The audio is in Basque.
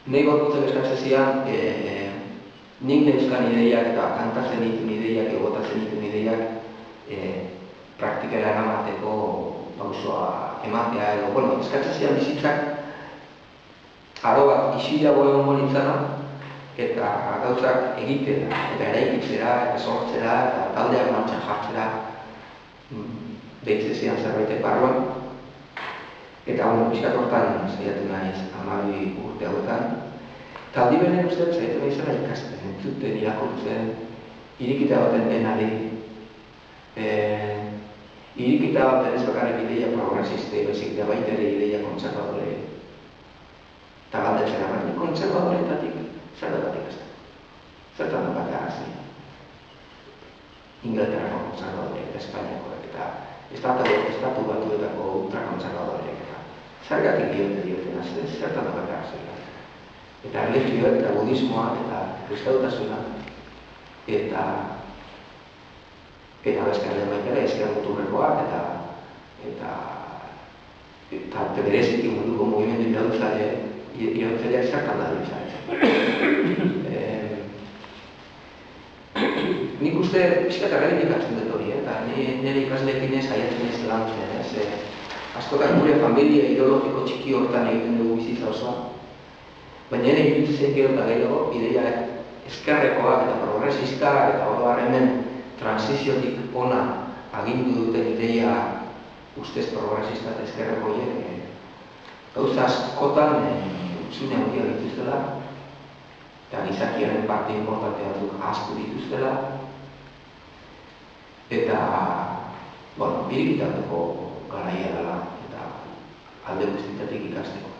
Nei gorputzek eskatzen zian, nik neuzkan ideiak eta kantatzen ditun ideiak, egotatzen ditun ideiak praktikera eramateko pausoa ematea edo, bueno, eskatzen zian bizitzak aro bat isilago egon bonitzana eta gauzak egitera eta eraikitzera eta sortzera eta taldeak martxan jartzera deitzen zian zerbaitek barruan. Eta pixkat hortan saiatu naiz 12 urte hauetan. Eta aldi beren uste saiatu nahi zela ikasten, entzuten, irakurtzen, irikita baten denari. Irikita baten ez bakarrik ideia progresiste, baizik da baita ere ideia kontserbadore. Eta galdetzen baina kontserbadoreetatik zer da bat ikasten. Zertan da bat hasi. Inglaterrako kontserbadoreek eta Espainiakoek eta estatu batuetako ultrakontserbadoreek. Zergatik dioten zertan da bakarra zela. Eta religioak eta budismoak eta kristautasuna eta beste alde baitera ezker muturrekoak eta bereziki munduko mugimendu iraultzaileak zertan da dira. Nik uste pixkat errebindikatzen dut hori, eta nire ikasleekin ez saiatzen ez lantzen, askotan gure familia ideologiko txiki hortan egiten dugu bizitza osoa. Baina ere iruditzen gero eta gehiago, ideia ezkerrekoak eta progresistak eta oro hemen transiziotik ona agindu duten ideia ustez progresista eta ezkerreko gauza askotan hutsune handia dituztela eta gizakiaren parte importante batzuk ahaztu dituztela eta, bueno, irikitatuko garaia dela eta alde guztietatik ikasteko.